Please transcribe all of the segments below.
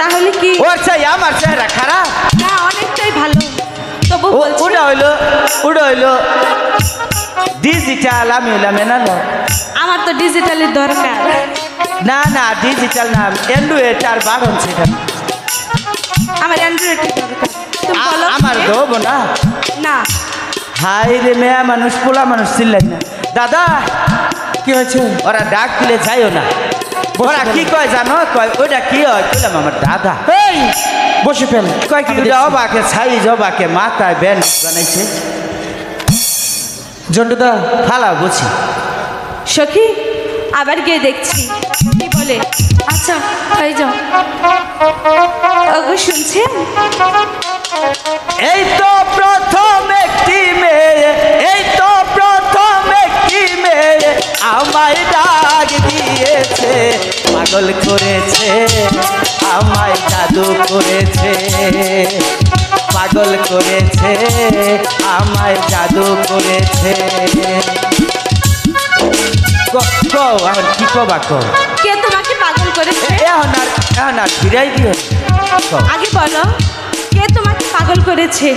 তাহলে কি ওর চাই আমার চেহারা খারাপ? না, অনেকটাই ভালো। তবু বলছি ওটা হইলো ডিজিটাল, আমি হইলাম এনালগ। আমার তো ডিজিটালের দরকার। না না ডিজিটাল না, অ্যান্ড্রয়েড আর বারণ সেটা। আমার অ্যান্ড্রয়েডের দরকার। তুমি বলো। আমার দেবো না। না। হাই রে মেয়া মানুষ, পোলা মানুষ চিল্লাই না। দাদা কি হয়েছে? ওরা ডাক দিলে যাইও না। ওরা কি কয় জানো? কয় ওইটা কি হয়? কইলাম আমার দাদা। এই বসে ফেল। কয় কি ওটা অবাকে ছাই জবাকে মাথায় ব্যান বানাইছে। জন্টুদা ফালা বুঝি। সখী আবার গিয়ে দেখছি কি বলে। আচ্ছা হয়ে যাও। ওগো শুনছেন? এই তো প্রথম একটি মেয়ে, এই তো প্রথম একটি মেয়ে আমায় ডাক দিয়েছে, পাগল করেছে, আমায় জাদু করেছে, পাগল করেছে, আমায় জাদু করেছে। আমার কি কবা কো? কে তোমাকে পাগল করেছে? এখন আর ফিরাই দিও। আগে বলো কে তোমাকে পাগল করেছে?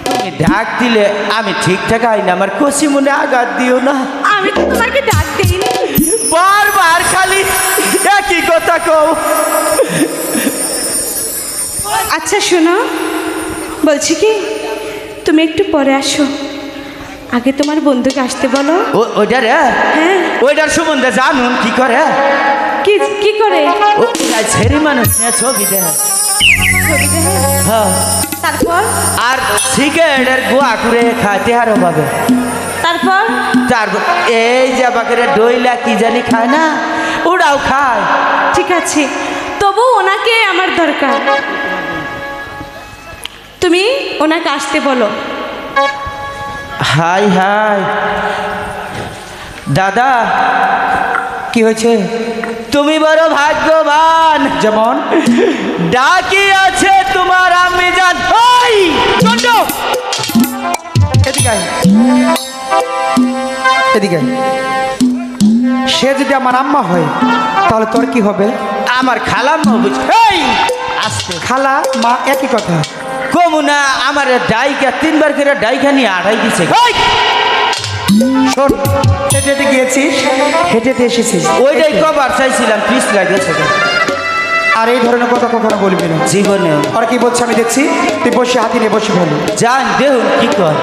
তুমি ডাক দিলে আমি ঠিকঠাক আই না, আমার কষি মনে আঘাত দিও না। আমি তো তোমাকে ডাক দিইনি। বারবার খালি একই কথা কও। আচ্ছা শোনো, বলছি কি তুমি একটু পরে আসো, আগে তোমার বন্ধুকে আসতে বলো। ওইটার হ্যাঁ। ওইটার সম্বন্ধে জানুন কি করে? কি কি করে? ছেড়ে মানুষ নিয়ে ছবি দেয়। ছবি দেখে? হ্যাঁ। তারপর? আর সিগারেটের গোয়া করে খাইতে আরো পাবে। তারপর? তারপর এই যে বাকের ডইলা কি জানি খায় না, ওরাও খায়। ঠিক আছে, তবু ওনাকে আমার দরকার। তুমি ওনাকে আসতে বলো। হাই হাই দাদা, কি হয়েছে? তুমি বড় ভাগ্যবান, যেমন ডাকি আছে তোমার আমি জান। ওই চন্ড এদিকে আয়। এদিকে আয়। সে যদি আমার আম্মা হয় তাহলে তোর কি হবে? আমার খালাম্মা বুঝ। এই আস্তে খালা মা একই কথা। কমুনা আমার ডাইকা তিনবার করে ডাইকা নিয়ে আড়াই দিছে। শোন, হেঁটে হেঁটে গিয়েছিস, হেঁটে হেঁটে এসেছিস, ওইটাই কবার চাইছিলাম, পিস লাগেছে। আর এই ধরনের কথা কখনো বলবি না জীবনে। আর কি বলছে আমি দেখছি, তুই বসে হাতি নিয়ে বসে ফেলি। জান দেখুন কি কর।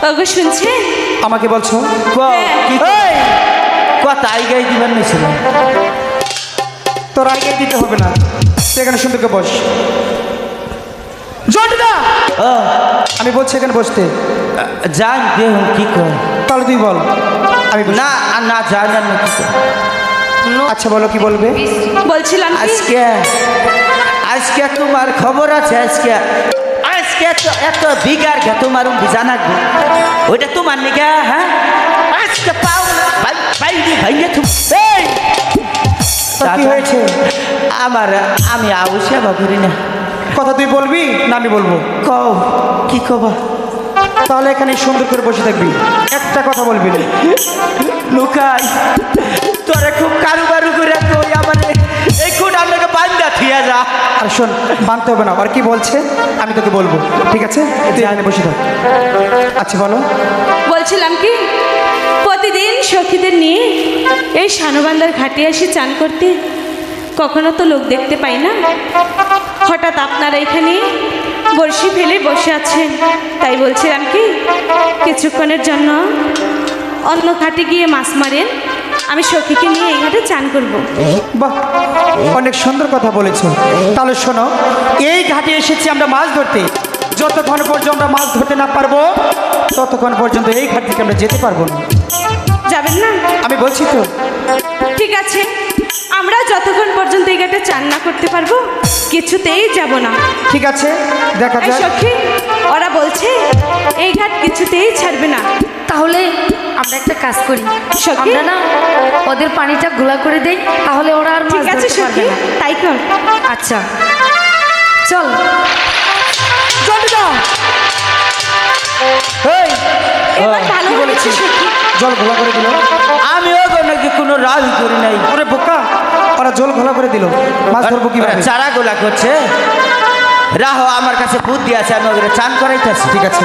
ওগো শুনছে? আমাকে বলছো? কি কথা আইগাই দিবার নিছিল। তোর আগে দিতে হবে না, তুই এখানে সুন্দরকে বস। জন্টুদা আমি বলছি এখানে বসতে। জান দেখুন কি কর। তাহলে তুই বল। আমি বসি। না না জান না কি কর। আচ্ছা বলো কি বলবে? বলছিলাম কি, আজকে আজকে তোমার খবর আছে। আজকে আজকে এত বিঘার ঘে তোমার জানা ওইটা তোমার নিগা। হ্যাঁ আজকে পাও বাইরে ভাইয়া তুমি। তোর কি হয়েছে? আমি আউসেবা করি না। কথা তুই বলবি না আমি বলবো? কও কি কবা? তাহলে এখানে সুন্দর করে বসে থাকবি, একটা কথা বলবি না। লুকাই তোরে খুব কারুবারু করে কই আমার এই কোট আপনাকে বান্দা থিয়া যা। আর শোন, মানতে হবে না, আর কি বলছে আমি তোকে বলবো, ঠিক আছে? তুই এখানে বসে থাক। আচ্ছা বলো। বলছিলাম কি প্রতিদিন সখীদের নিয়ে এই শানুবান্দার ঘাটে আসি চান করতে, কখনো তো লোক দেখতে পাই না। হঠাৎ আপনারা এখানে বড়শি ফেলে বসে আছেন, তাই বলছিলাম কি কিছুক্ষণের জন্য অন্য ঘাটে গিয়ে মাছ মারেন, আমি সখীকে নিয়ে এই ঘাটে চান করব। বাহ, অনেক সুন্দর কথা বলেছো। তাহলে শোনো, এই ঘাটে এসেছি আমরা মাছ ধরতে। যতক্ষণ পর্যন্ত আমরা মাছ ধরতে না পারবো ততক্ষণ পর্যন্ত এই ঘাট থেকে আমরা যেতে পারবো না। যাবেন না? আমি বলছি তো। ঠিক আছে, আমরা যতক্ষণ পর্যন্ত এই ঘাটে চান না করতে পারবো কিছুতেই যাব না। ঠিক আছে, দেখা এই যাক। সখী, ওরা বলছে এই ঘাট কিছুতেই ছাড়বে না। তাহলে আমরা একটা কাজ করি, সখী? আমরা না ওদের পানিটা ঘোলা করে দেই, তাহলে ওরা আর মাছ ঠিক আছে ধরতে পারবে সখী, না। তাই কর। আচ্ছা চল। জন্টুদা, এই এবার ভালো কি বলেছি বলেছিস সখী। জল ঘোলা করে দিল আমিও তো নাকি কোনো রাগ করি নাই। ওরে বোকা, ওরা জল ঘোলা করে দিল, মাছ ধরবো কিভাবে? ওরা চারা গোলা করছে। রাহো, আমার কাছে বুদ্ধি আছে, আমি ওদের চান করাইতেছি। ঠিক আছে।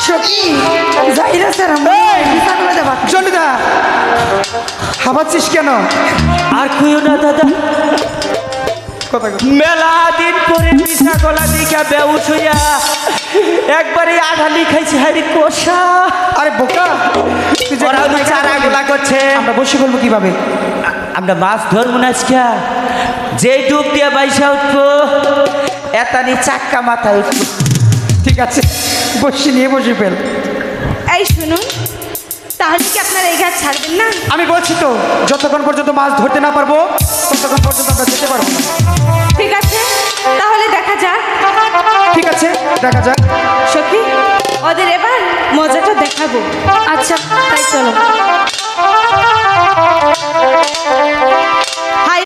সখী যাই না স্যার আমরা বিছানাগুলো দেবা জনিদা, হাবাচ্ছিস কেন? আর কইও না দাদা, কথা কই। মেলা দিন পরে পিঠা গলা দিকা বেউস হইয়া একবারে আঠালি খাইছি। হারি কষা। আরে বোকা, তুই যে ওরা ওই চারা গোলা করছে। আমরা বসে বলবো কিভাবে? আমরা মাছ ধরবো না আজকে। যেই ডুব দিয়ে বাইসা উঠবো, এতানি চাক্কা মাথায় উঠবো। ঠিক আছে, বসে নিয়ে বসে ফেল। এই শুনুন, তাহলে কি আপনারা এই ঘাট ছাড়বেন না? আমি বলছি তো, যতক্ষণ পর্যন্ত মাছ ধরতে না পারবো ততক্ষণ পর্যন্ত আমরা যেতে পারবো না। ঠিক আছে, তাহলে দেখা যাক। ঠিক আছে, দেখা যাক। সখী, ওদের এবার মজাটা দেখাবো। আচ্ছা তাই চলো